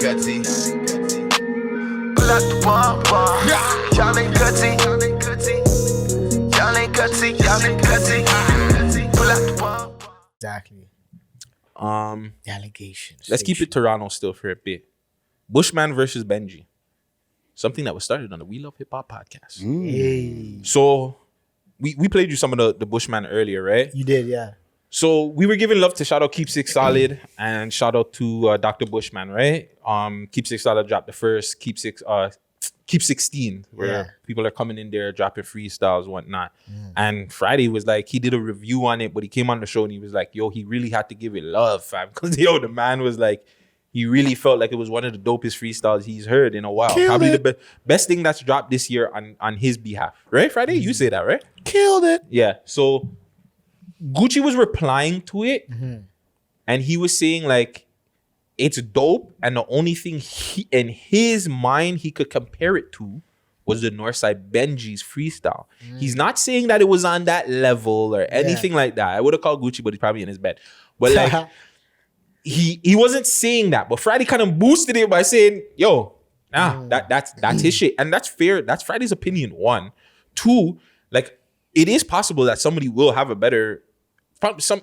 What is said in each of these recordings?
Guttzy. Pull out the bomb. Y'all ain't Guttzy. Y'all ain't Guttzy. Y'all ain't Guttzy. Pull out the bomb. Exactly. Allegations. Let's keep it Toronto still for a bit. Bushman versus Benji. Something that was started on the We Love Hip Hop podcast. Hey. So we played you some of the Bushman earlier, right? You did, yeah. So we were giving love to shout out Keep Six Solid and shout out to Dr. Bushman, right? Keep Six Solid dropped the first Keep 16, where people are coming in there dropping freestyles and whatnot. And Friday was like, he did a review on it, but he came on the show and he was like, yo, he really had to give it love, fam. Because yo, the man was like, he really felt like it was one of the dopest freestyles he's heard in a while. Killed Probably it. the best thing that's dropped this year on his behalf, right? Friday, you say that, right? Killed it. Yeah. So Gucci was replying to it, and he was saying like, it's dope, and the only thing in his mind he could compare it to was the NorthSideBenji's freestyle. He's not saying that it was on that level or anything like that. I would have called Gucci, but he's probably in his bed. But like, he wasn't saying that. But Friday kind of boosted it by saying, yo, that's his shit. And that's fair. That's Friday's opinion, one. Two, like, it is possible that somebody will have a better,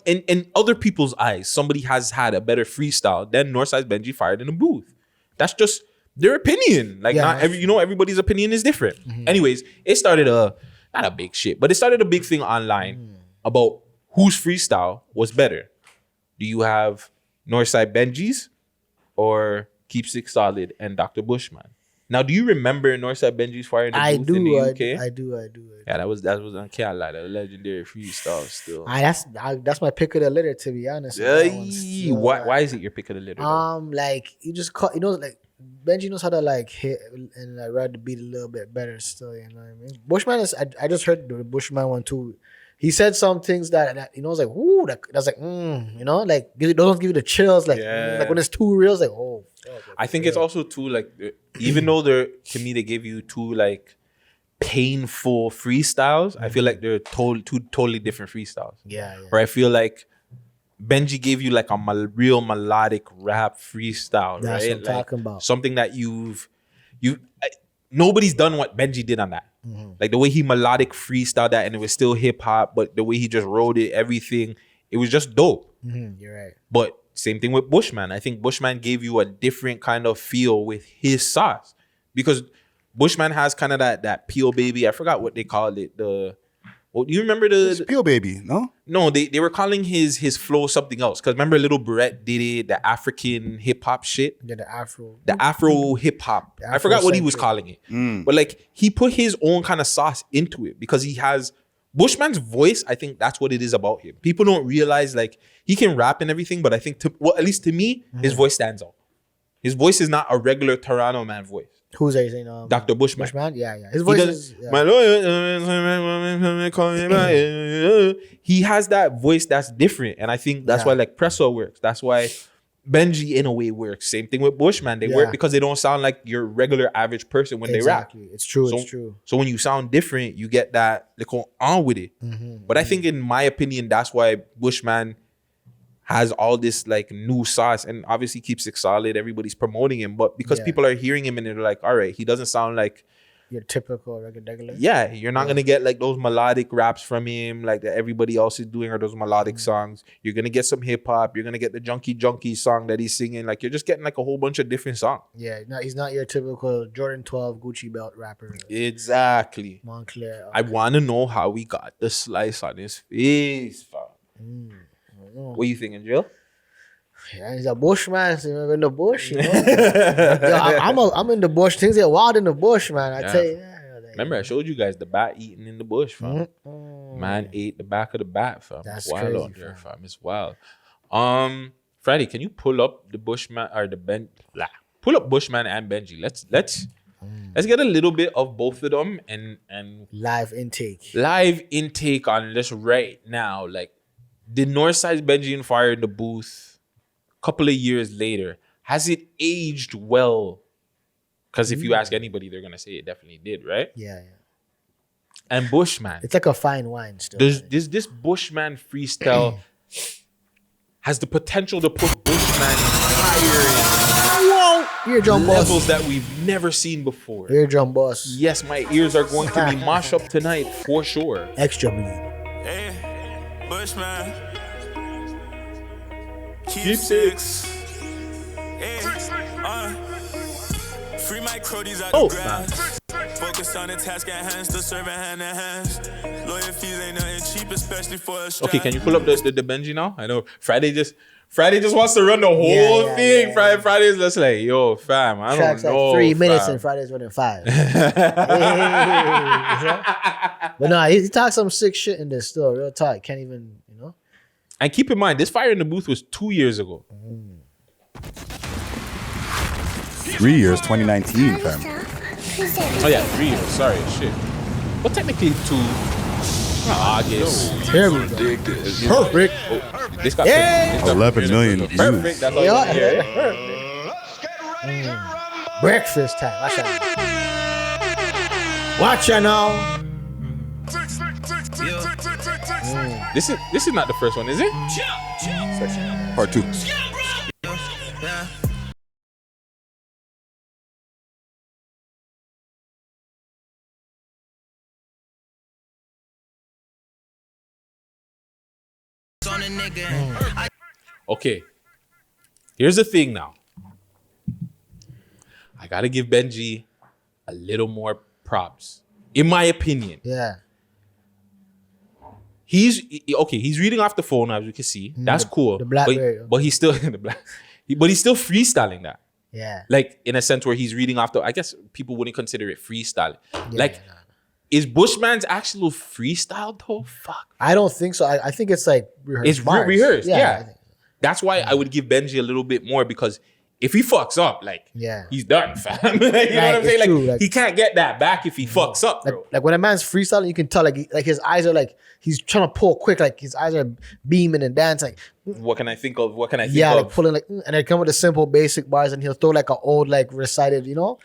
in other people's eyes, somebody has had a better freestyle than NorthSideBenji fired in a booth. That's just their opinion. Like, everybody's opinion is different. Anyways, it started not a big shit, but it started a big thing online about whose freestyle was better. Do you have NorthSideBenji's or Keep Six Solid and Dr. Bushman? Now, do you remember NorthSideBenji's fire in the booth in the UK? I do. Yeah, that was I can't lie, that legendary freestyle still. That's my pick of the litter, to be honest. Why is it your pick of the litter? Like you just call, like Benji knows how to like hit and like ride the beat a little bit better still. You know what I mean? Bushman is. I just heard the Bushman one too. He said some things that was like, ooh, that's like, like those give you the chills, like, like when it's too real, it's like, oh. I think it's also too like, even though to me they give you two like painful freestyles, I feel like they're two totally different freestyles. Yeah. Where I feel like Benji gave you like a real melodic rap freestyle, that's right? What I'm talking about. Something that nobody's done what Benji did on that. Like the way he melodic freestyled that, and it was still hip hop, but the way he just wrote it, everything, it was just dope. You're right. But same thing with Bushman. I think Bushman gave you a different kind of feel with his sauce, because Bushman has kind of that Peel Baby. I forgot what they called it. Do you remember the Peel Baby? No, they were calling his flow something else. Because remember, Little Brett did it, the African hip hop shit. Yeah, the Afro hip hop. I forgot what he was calling it. But like, he put his own kind of sauce into it, because he has Bushman's voice. I think that's what it is about him. People don't realize, like, he can rap and everything, but I think at least to me, his voice stands out. His voice is not a regular Toronto man voice. Who's that saying? Dr. Bushman. Yeah. His voice is... My lawyer, he has that voice that's different. And I think that's why like Presso works. That's why Benji in a way works. Same thing with Bushman. They work because they don't sound like your regular average person when they rap. It's true. It's true. So when you sound different, you get that, like, on with it. But I think in my opinion, that's why Bushman has all this like new sauce, and obviously Keep Six Solid, everybody's promoting him, but because people are hearing him and they're like, all right, he doesn't sound like your typical regular. Yeah, you're not gonna get like those melodic raps from him like that everybody else is doing, or those melodic songs. You're gonna get some hip hop. You're gonna get the junkie song that he's singing. Like, you're just getting like a whole bunch of different songs. Yeah, he's not your typical Jordan 12 Gucci belt rapper. Exactly. Montclair. I want to know how we got the slice on his face, fam. What you thinking, Jill? Yeah, he's a bushman. So in the bush, you know. I'm in the bush. Things get wild in the bush, man. I tell you. Remember, I showed you guys the bat eating in the bush, fam. Man ate the back of the bat, fam. That's wild crazy, out there, fam. It's wild. Friday, can you pull up the Bushman or the pull up Bushman and Benji? Let's get a little bit of both of them and live intake on this right now. Like, did NorthSideBenji and Fire in the booth a couple of years later, has it aged well? Because if you ask anybody, they're gonna say it definitely did, right? Yeah. And Bushman, it's like a fine wine still. This Bushman freestyle has the potential to put Bushman higher. Whoa! Eardrum levels boss. that we've never seen before. Eardrum boss. Yes, my ears are going to be mashed up tonight for sure. Extra bleed. Hey, Bushman. Keep six. Hey, free my cronies out Oh, the ground. Focus on the task at hand, still serving hand in hand. Lawyer fees ain't nothing cheap, especially for a strap. Okay, can you pull up the Benji now? I know Friday just wants to run the whole thing. Yeah. Friday's just like, yo, fam, I Tracks don't know. like 3 minutes fam. and Friday's running 5. But nah, he talks some sick shit in this still. Real talk. Can't even, you know. And keep in mind, this Fire in the Booth was 2 years ago. 3 years, 2019, fam. Oh yeah, 3 years. Sorry, shit. Well, technically 2. August. Terrible. Perfect. Oh, this got Yeah. this got 11 million perfect. views. Perfect. That's all you want to hear. Breakfast time. Watch out. Watch out now. This is not the first one, is it? Part 2. Okay. Here's the thing now. I gotta give Benji a little more props. In my opinion. Yeah. He's reading off the phone, as you can see. That's cool. the Blackberry. But he's still but he's still freestyling that. Yeah. Like in a sense where he's reading off the, I guess people wouldn't consider it freestyling. Yeah. Is Bushman's actual freestyle though? Fuck. I don't think so. I think it's like rehearsed. It's bars. rehearsed. I Yeah. think- That's why I would give Benji a little bit more, because if he fucks up, like, Yeah. he's done, fam. you know what I'm it's saying? Like, true, like- he can't get that back if he fucks up, bro. Like when a man's freestyling, you can tell like his eyes are like he's trying to pull quick, like his eyes are beaming and dance, like What can I think of? What can I think yeah, of? like pulling like, and they come with the simple basic bars, and he'll throw like an old like recited, you know.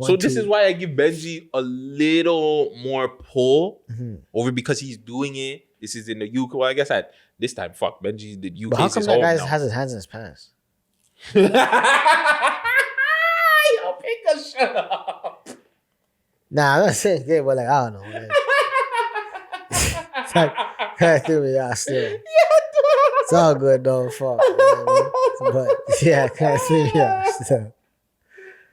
So this is why I give Benji a little more pull Mm-hmm. over, because he's doing it. This is in the UK. Well, I guess at this time, fuck, Benji, the UK But how is come his that home guy now. has his hands in his pants? Yo, Pinga, shut up. Nah, I'm not saying gay, but like I don't know. Man. It's like, threw me out still. It's all good though, fuck. You know what I mean? But yeah, kind of threw me out still.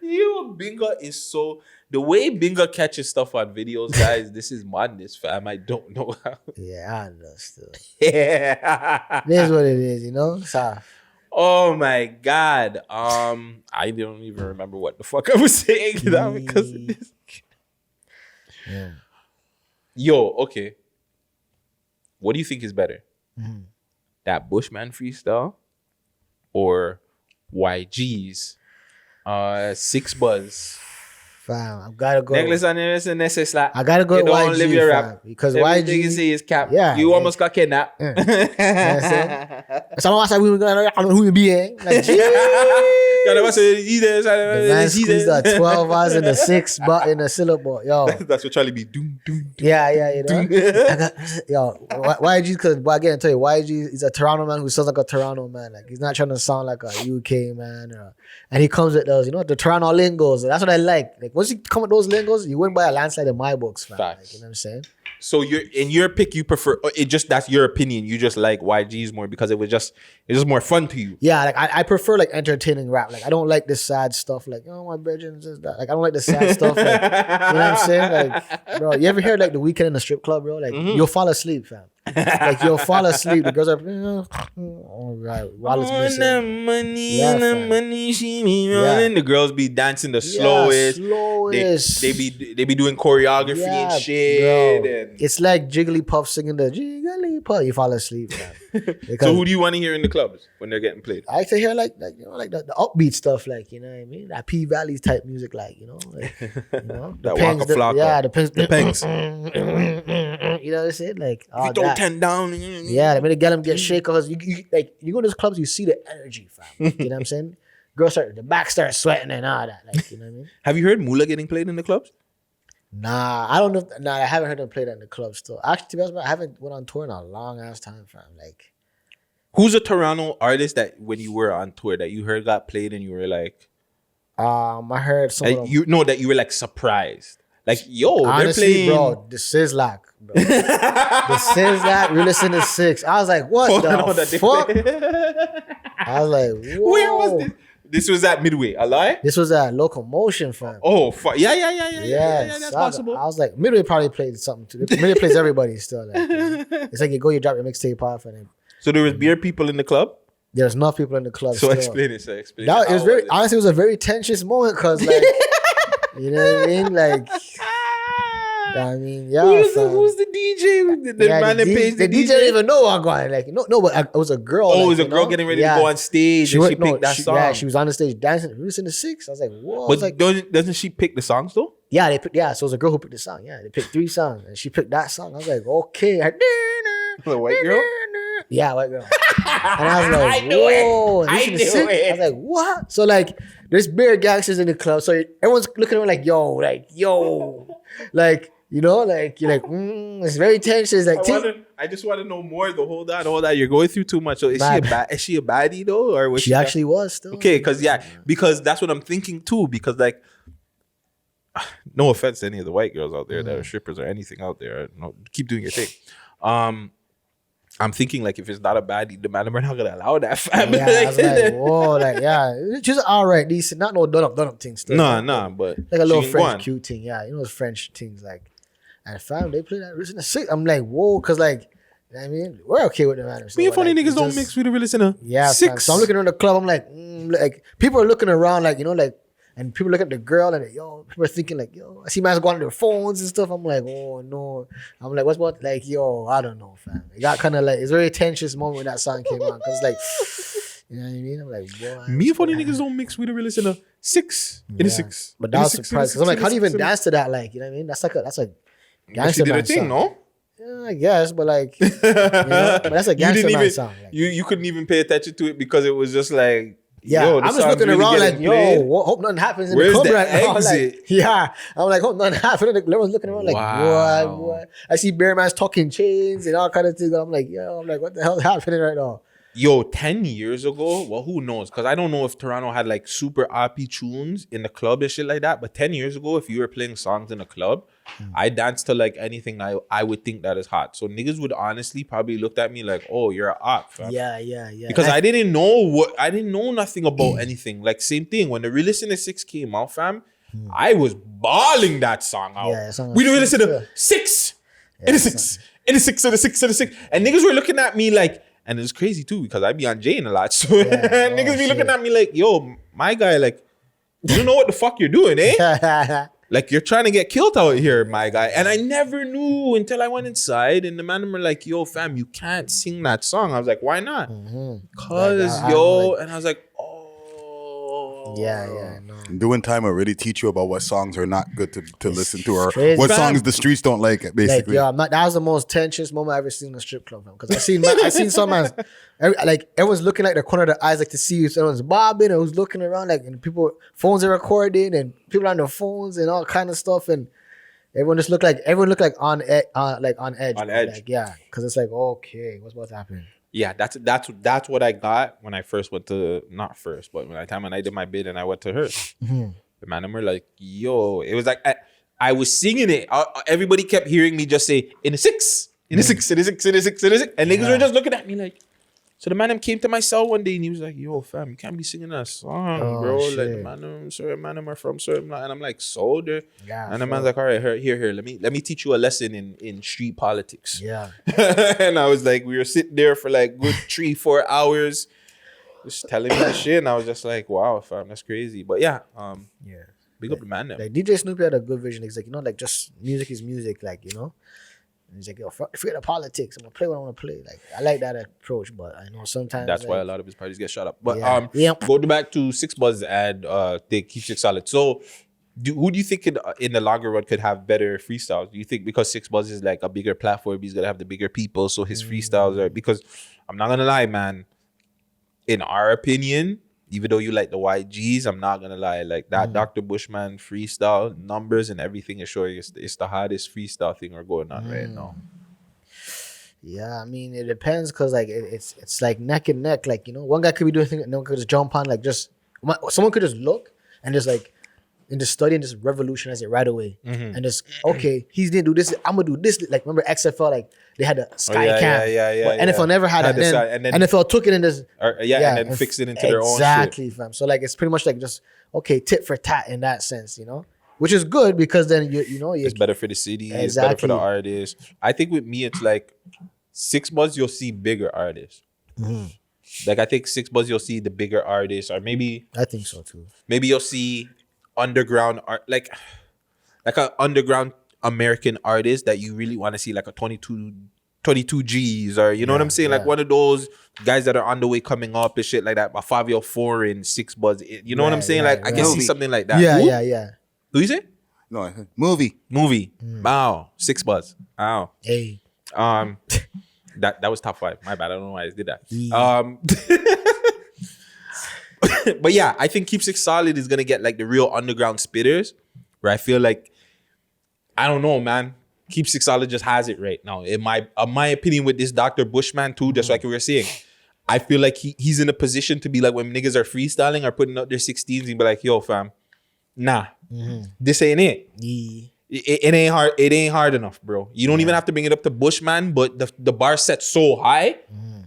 Yo, Binga is so, the way Binga catches stuff on videos, guys, this is madness, fam. I don't know how. Yeah, I don't know still. Yeah. It is what it is, you know. So, Oh my god. I don't even remember what the fuck I was saying now because of this. yeah. Yo, okay. What do you think is better? Mm-hmm. That Bushman freestyle or YG's 6 buzz? Fam, I've gotta go. Necklace on this and this is like, I gotta go you with don't YG, live your fam, rap. because Everything YG you see is cap. yeah, You yeah. almost got kidnapped. You know what I'm saying? Someone asked me, I don't know who you be, eh? Like, gee. The The man squeezed the 12 hours in the 6 but in the syllable. Yo. That's what Charlie be doom. Yeah, you know. YG, because I get to tell you, YG is a Toronto man who sounds like a Toronto man. Like he's not trying to sound like a UK man. And he comes with those, you know, the Toronto lingos. That's what I like. Like once you come with those lingos, you win by a landslide in my books, fam. Like, Facts. you know what I'm saying? So in your pick, you prefer it, just that's your opinion. You just like YG's more because it's just more fun to you. Yeah, like I prefer like entertaining rap. Like I don't like this sad stuff. Like my bedroom's just that. Like I don't like the sad stuff. Like, you know what I'm saying? Like, bro, you ever hear like the weekend in the strip club, bro? Like you'll fall asleep, fam. Like you'll fall asleep. The girls are all right. While it's missing. Money, Yeah, the fam. money, she be running. The girls be dancing the slowest. Slowest. They be doing choreography Yeah, and shit. bro. And It's like Jigglypuff singing the Jigglypuff. You fall asleep, fam. Because so who do you want to hear in the clubs when they're getting played? I like to hear like you know like the upbeat stuff, like you know what I mean, that P Valley type music, like you know, like, you know That Pengs, Waka Flocka. yeah, the Pengs, The Pengs. you know what I'm saying, like all You throw that. 10 down. Yeah, I mean, to get them get shaken because you like you go to those clubs, you see the energy, fam. You know what I'm saying? Girls the back start sweating and all that, like you know what I mean. Have you heard Mula getting played in the clubs? Nah, I don't know. Nah, I haven't heard them play that in the club still. Actually, to be honest, I haven't went on tour in a long ass time, fam. Like. Who's a Toronto artist that when you were on tour that you heard got played and you were like, I heard some of them. You know that you were like surprised. Like, yo, Honestly, they're playing. bro, the Sizzlack, bro. The Sizzlack, we listened to 6. I was like, what the fuck? I was like, whoa. Where was this? This was at Midway. A lie? This was at Locomotion, fam. Oh, fuck. Yeah, that's So possible. I was like, Midway probably played something too. Midway plays everybody still. Like, it's like you go, you drop your mixtape off, and then So there was beer people in the club? there's enough people in the club. So still. explain it. It It was honestly, it was a very tensious moment because, like, you know what I mean? Like, I mean, yeah. Who's the DJ? The man that pays the DJ? didn't even know I'm going. Like, no, but it was a girl. Oh, like, it was a you girl know? getting ready to go on stage and she picked that song. Yeah, she was on the stage dancing. We listened to 6. I was like, whoa. I was like, doesn't she pick the songs though? yeah, so it was a girl who picked the song. Yeah, they picked 3 songs and she picked that song. I was like, okay. The white girl? Yeah, white girl. And I was like, I knew whoa. it. I Listen to knew 6? it. I was like, what? So, like, there's bare gangsters in the club. So everyone's looking at me like, yo. Like, you know, like, you're like, it's very tense. It's like, I just want to know more. Hold on. You're going through too much. So is she a baddie though? Or was she actually was still. Okay, because that's what I'm thinking too. Because, like, no offense to any of the white girls out there that are strippers or anything out there. No, keep doing your thing. I'm thinking, like, if it's not a baddie, the man, we're not gonna allow that. Fam. Yeah, I was like, whoa, like, yeah, just all right, decent, not no done up thing still. Nah, but like a little she can go French on. cute thing, yeah, you know those French things, like, and fam, they play that listen to 6. I'm like, whoa, cause like, you know what I mean, we're okay with the man. Me and funny like, niggas don't just- mix with the real listener. Yeah, 6. fam. So I'm looking around the club. I'm like people are looking around, like, you know, like, and people look at the girl and yo, people are thinking like, yo, I see man's going on their phones and stuff. I'm like, oh no. I'm like, what's about like, yo, I don't know, fam. It got kind of like, it's a very tensious moment when that song came on, cause like, you know what I mean? I'm like, boy. Me and funny niggas don't mix with the real listener. 6. It is 6. But that was surprising. Cause I'm like, how do you even dance to that? Like, you know what I mean? That's a She gangster did a man thing, song. no? Yeah, I guess, but like, you know, but that's a gangster man song. Like, You couldn't even pay attention to it because it was just like, yeah, yo, I'm just looking around like, yo, hope nothing happens in Where's the club the right now. exit? Like, yeah, I'm like, hope nothing happens. Everyone's looking around like, Wow. what? I see Bear Man's talking chains and all kind of things. I'm like, what the hell is happening right now? Yo, 10 years ago, well, who knows? Because I don't know if Toronto had like super RP tunes in the club and shit like that. But 10 years ago, if you were playing songs in a club, I danced to like anything I would think that is hot. So niggas would honestly probably looked at me like, oh, you're an op, fam. Yeah. Because I didn't know nothing about anything. Like, same thing. When the Real Listener 6 came out, fam, I was bawling that song out. Yeah, song We the Real was- Listener 6. In the 6. In the 6 of the 6 of the 6. And niggas were looking at me like, and it's crazy too, because I be on Jane a lot. So niggas be looking at me like, yo, my guy, like, you don't know what the fuck you're doing, eh? Like, you're trying to get killed out here, my guy. And I never knew until I went inside and the man were like, yo, fam, you can't sing that song. I was like, why not? Because, and I was like, oh. Yeah, no. Doing time will really teach you about what songs are not good to listen to, or crazy. what Fam. songs the streets don't like, Like, basically. yo, that was the most tensious moment I've ever seen in a strip club, because I seen some man, like, everyone's looking like the corner of their eyes, like, to see if someone's bobbing or who's looking around, like, and people phones are recording and people on their phones and all kind of stuff, and everyone looked like on edge. On edge. Like, yeah, because it's like, okay, what's about to happen? Yeah, that's what I got when I first went to, not first, but when I did my bid and I went to her. The man and we're like, yo, it was like, I was singing it. Everybody kept hearing me just say, in the 6, in the 6, in the 6, in the 6, in the 6. And niggas were just looking at me like, so the man came to my cell one day and he was like, yo, fam, you can't be singing that song, bro. Shit. Like, the man, certain man are from certain, and I'm like, so there. Yeah, and the man's like, all right, here, let me teach you a lesson in street politics. Yeah. And I was like, we were sitting there for like good 3-4 hours, just telling me that shit, and I was just like, wow, fam, that's crazy. But yeah, big up the man. Them. Like, DJ Snoopy had a good vision. He's like, you know, like, just music is music, like, you know. And he's like, yo, forget the politics. I'm gonna play what I want to play. Like, I like that approach, but I know sometimes That's like, why a lot of his parties get shut up. But Yeah. go back to 6 Buzz and they keep 6 solid. So who do you think in the longer run could have better freestyles? Do you think because 6 Buzz is like a bigger platform, he's gonna have the bigger people, so his freestyles are, because I'm not gonna lie, man, in our opinion, even though you like the YGs, I'm not gonna lie, like that Dr. Bushman freestyle numbers and everything is showing it's the hardest freestyle thing we're going on right now. Yeah, I mean, it depends, because like it's like neck and neck. Like, you know, one guy could be doing things and no one could just jump on, like, just someone could just look and just like and just study and just revolutionize it right away. And just okay, he didn't do this. I'm gonna do this. Like remember XFL, like they had the sky cam. But NFL never had that. And then NFL took it and just and then fixed it into their own shit. Exactly, fam. So like it's pretty much like just okay, tit for tat in that sense, you know, which is good because then you know it's better for the city. It's better for the artists. I think with me, it's like 6 months you'll see bigger artists. Like I think 6 months you'll see the bigger artists, or maybe I think so too. Maybe you'll see underground art, like an underground American artist that you really want to see, like a 22 G's, or you know what I'm saying, like one of those guys that are on the way coming up and shit like that. A Fabio 4 and 6 Buzz, you know what I'm saying? Like I can see something like that. Yeah. Who you say? No, movie. Wow, 6 Buzz. Wow. Hey. That was top 5. My bad. I don't know why I did that. But yeah, I think Keep 6 Solid is gonna get like the real underground spitters, where I feel like, I don't know, man. Keep 6 Solid just has it right now. In my opinion, with this Dr. Bushman too, just like we were saying, I feel like he's in a position to be like when niggas are freestyling or putting out their 16s, and be like, yo, fam, nah, this ain't it. It ain't hard. It ain't hard enough, bro. You don't even have to bring it up to Bushman, but the bar set so high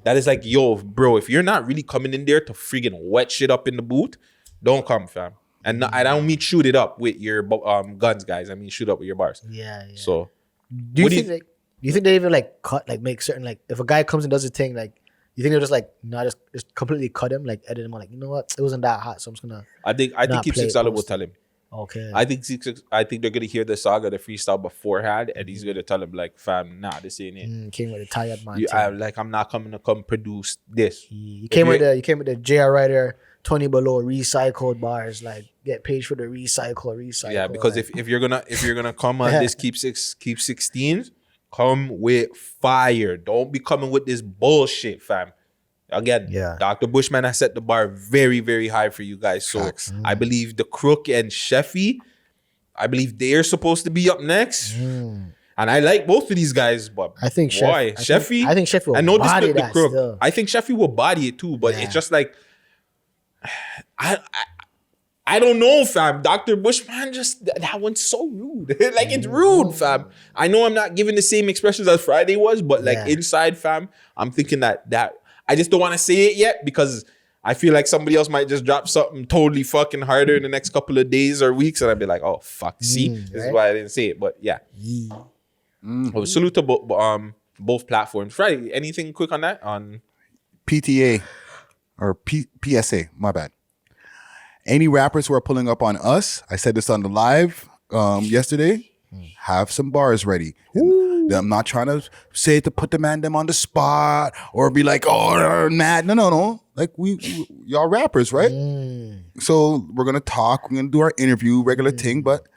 that it's like, yo, bro, if you're not really coming in there to friggin' wet shit up in the booth, don't come, fam. And I don't mean shoot it up with your guns, guys. I mean shoot up with your bars. Yeah. So, do you think they even like cut, like make certain, like if a guy comes and does a thing, like you think they're just like just completely cut him, like edit him on, like, you know what, it wasn't that hot, so I'm just gonna. I think Keep 6 Solid will tell him. Okay. I think they're gonna hear the saga, the freestyle beforehand, and he's gonna tell him like, fam, nah, this ain't it. Came with a tired man. I'm not coming to come produce this. You came with the JR Ryder 20 below recycled bars, like get paid for the recycle. Yeah, because like, if you're gonna come on this keep 16s, come with fire. Don't be coming with this bullshit, fam. Again, Dr. Bushman has set the bar very, very high for you guys. So I believe the Crook and Sheffy, I believe they're supposed to be up next. And I like both of these guys, but I think Sheffy. I think Sheffy will body that Crook. still. I think Sheffy will body it too, but it's just like, I don't know, fam. Dr. Bushman, just that one's so rude. Like it's rude, fam. I know I'm not giving the same expressions as Friday was, but like inside, fam, I'm thinking that I just don't want to say it yet because I feel like somebody else might just drop something totally fucking harder in the next couple of days or weeks, and I'd be like, oh fuck, see, this is why I didn't say it. But yeah, well, salute to both platforms. Friday, anything quick on that? On PTA or PSA, my bad. Any rappers who are pulling up on us, I said this on the live yesterday, have some bars ready. I'm not trying to say to put the man them on the spot or be like, oh, mad. No. Like y'all rappers, right? So we're gonna talk. We're gonna do our interview, regular thing, but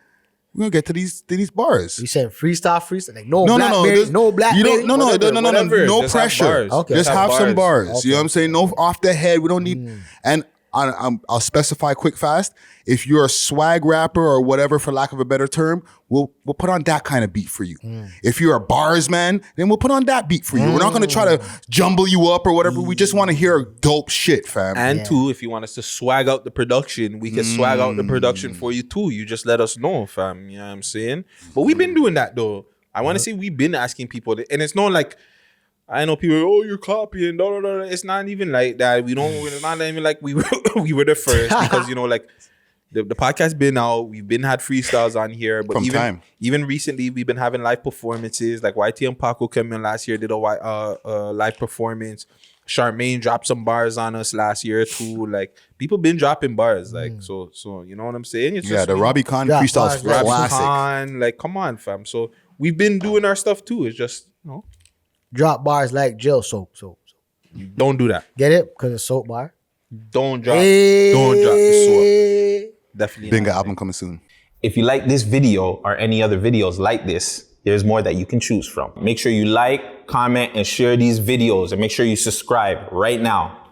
we're gonna get to these bars. You said freestyle, like no blackberry. No pressure. Just have some bars. Okay. You know what I'm saying? No off the head. We don't need. And I'll specify quick fast. If you're a swag rapper or whatever, for lack of a better term, we'll put on that kind of beat for you. If you're a bars man, then we'll put on that beat for you. We're not gonna try to jumble you up or whatever. We just want to hear dope shit, fam. And two, if you want us to swag out the production, we can swag out the production for you too. You just let us know, fam. You know what I'm saying? But we've been doing that though. I want to say we've been asking people, and it's not like, I know people, oh, you're copying. No. It's not even like that. We're not even like we were the first, because, you know, like the podcast been out. We've been had freestyles on here, but even recently we've been having live performances. Like YT and Paco came in last year, did a live performance. Charmaine dropped some bars on us last year too. Like people been dropping bars. Like so you know what I'm saying? It's just, the Robbie Khan freestyle is classic. Khan, like come on, fam. So we've been doing our stuff too. It's just, you know. Drop bars like jail soap. Don't do that. Get it? Because it's soap bar. Don't drop the soap. Definitely. Bingo album coming soon. If you like this video or any other videos like this, there's more that you can choose from. Make sure you like, comment, and share these videos, and make sure you subscribe right now.